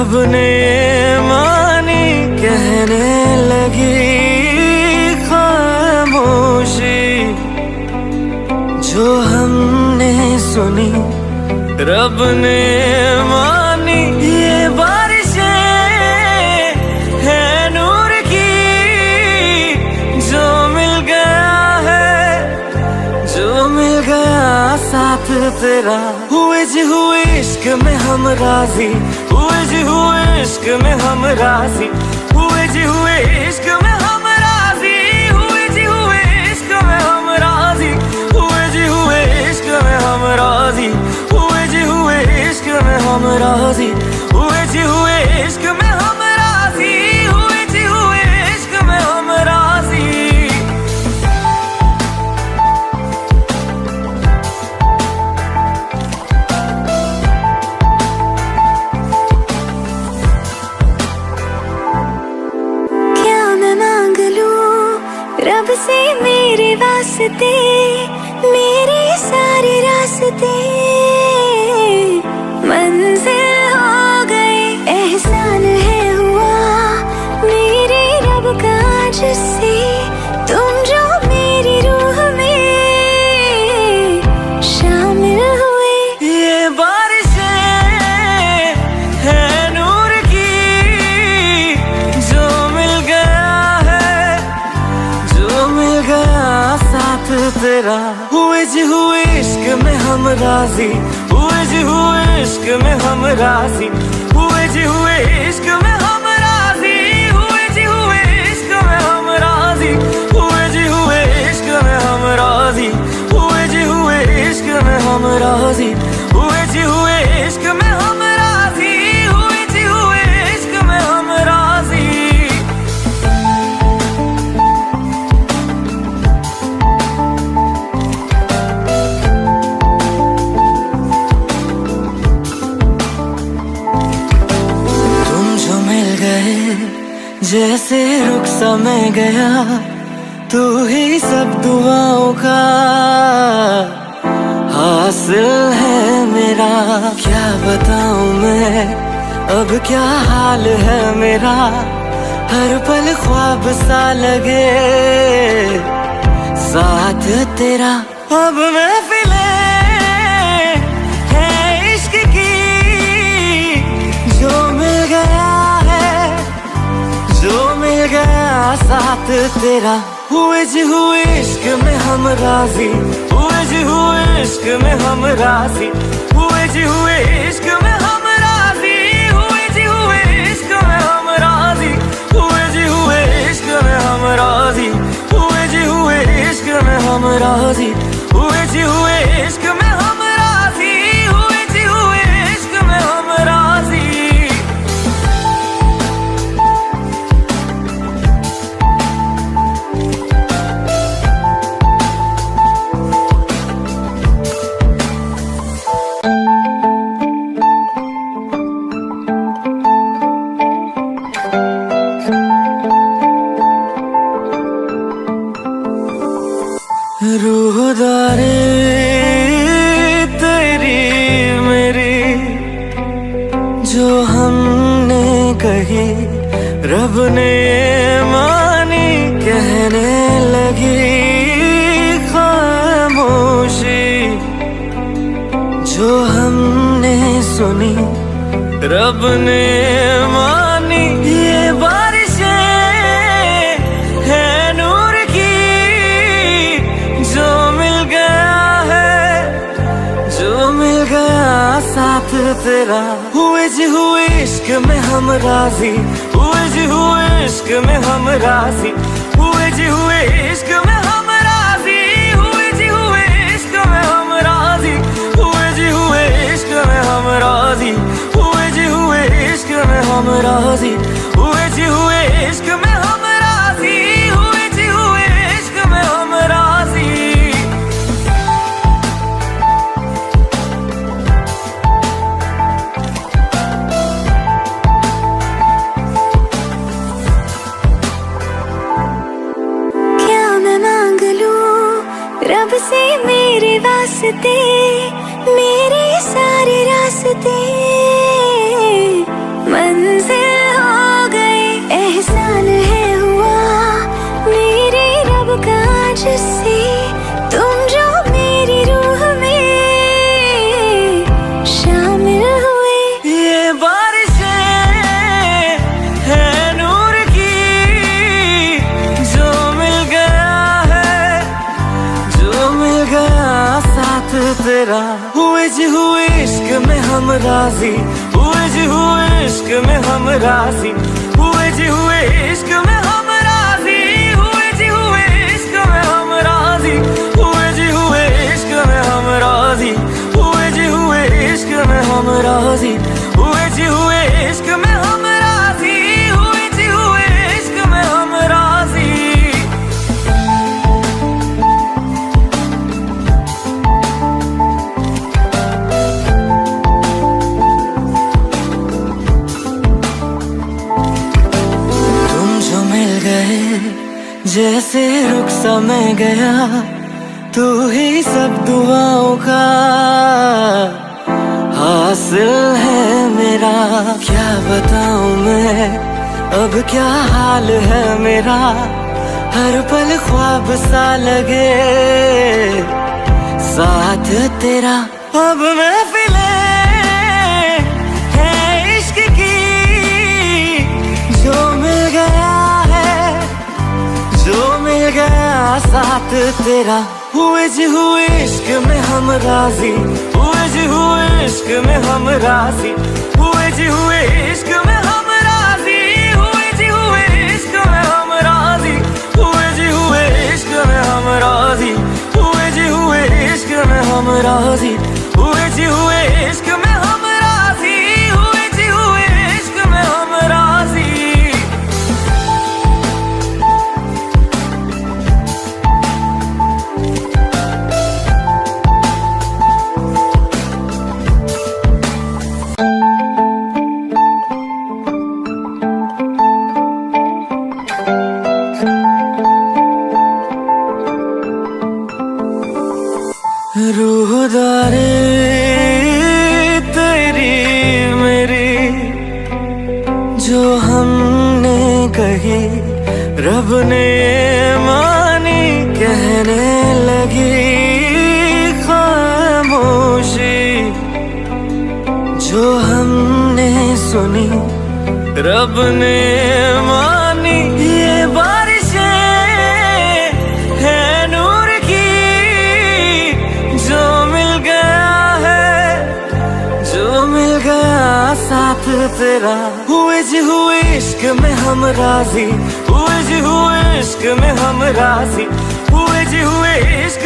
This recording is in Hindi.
रब ने मानी कहने लगी खामोशी, जो हमने सुनी रब ने मानी। ये बारिशें है नूर की, जो मिल गया है, जो मिल गया साथ तेरा। हुए जी हुए इश्क में हम राजी, हुए जी हुए इश्क में हम राजी, हुए जी हुए इश्क में हम राजी, हुए जी हुए इश्क में हम राजी, हुए जी हुए इश्क में हम राजी, हुए जी हुए इश्क में हम राजी, हुए जी हुए इश्क में हम राजी, हुए जी हुए इश्क में हम राजी। रब से मेरे वास्ते, मेरे सारे रास्ते मंजिल हो गए। एहसान है हुआ मेरे रब का जिससे, तुम जो मेरी रूह में शामिल हुए। ये बारिशें है नूर की, जो मिल गया है, जो मिल गया साथ तेरा। हुए जी हुए इश्क में हम राजी, हुए जी हुए इश्क में हम राजी, हुए जी हुए इश्क में हम राजी, हुए जी हुए इश्क में हम राजी, हुए जी हुए इश्क में हम राजी, हुए जी हुए इश्क में हम राजी, हुए जी हुए इश्क में हम राजी, हुए जी हुए इश्क में हम राजी। जैसे रुख सा मैं गया, तू ही सब दुआओं का हासिल है मेरा। क्या बताऊं मैं अब क्या हाल है मेरा, हर पल ख्वाब सा लगे साथ तेरा। अब महफिलें है इश्क की, जो मिल गया है, जो मिल गया साथ तेरा। हुए जी हुए इश्क में हम राजी, हुए जी हुए इश्क में हम राजी, हुए जी हुए इश्क में हम राजी, हुए जी हुए इश्क में हम राजी, हुए जी हुए इश्क में हम राजी, हुए जी हुए इश्क में हम राजी, हुए जी हुए इश्क में हम राजी, हुए जी हुए इश्क में हम राजी। रूहदारी तेरी मेरी, जो हमने कही रब ने मानी कहने लगी खामोशी, जो हमने सुनी रब ने मानी। ये बारिशें है नूर की, जो मिल गया है, जो मिल गया साथ तेरा। हुए जी हुए इश्क में हम राजी, हुए जी हुए इश्क में हम राजी, हुए जी हुए इश्क में हम राजी, हुए जी हुए इश्क में हम राजी, हुए जी हुए इश्क में हम राजी, हुए जी हुए इश्क में हम राजी, हुए जी हुए इश्क में हम राजी, हुए जी हुए इश्क में हम राजी। रब से मेरे वास्ते, मेरे सारे रास्ते मंजिल हो गई, एहसान है हुआ मेरे रब का जिससे तुम जो मेरी रूह में शामिल हुए। ये बारिशें है नूर की, जो मिल गया है, जो मिल गया साथ तेरा। हुए जी हुए इश्क में हम राजी, हुए जी हुए इश्क में हम राजी, हुए जी हुए इश्क में हम राजी, हुए जी हुए इश्क में हम राजी, हुए जी हुए इश्क में हम राजी, हुए जी हुए इश्क में हम राजी, हुए जी हुए इश्क में हम राजी, हुए जी हुए इश्क में हम राजी। जैसे रुख सा मैं गया, तू ही सब दुआओं का हासिल है मेरा। क्या बताऊं मैं अब क्या हाल है मेरा, हर पल ख्वाब सा लगे साथ तेरा। अब महफिले है इश्क की, जो मिल गया है, जो मिल गया साथ तेरा। हुए जी हुए इश्क में हम राजी, हुए जी हुए इश्क में हम राजी, हुए जी हुए इश्क में हम राजी, हुए जी हुए इश्क में हम राजी, हुए जी हुए इश्क में हम राजी, हुए जी हुए इश्क में हम राजी, हुए जी हुए इश्क में हम राजी, हुए जी हुए इश्क में हम राजी। रूहदारी तेरी मेरी जो हमने कही, रब ने मानी, कहने लगी खामोशी। जो हमने सुनी, रब ने मानी। ये बारिशें है नूर की, जो मिल गया है, जो मिल गया साथ तेरा। हुए जी हुए इश्क में हम राजी, हुए जी हुए इश्क में हम राजी, हुए जी हुए इश्क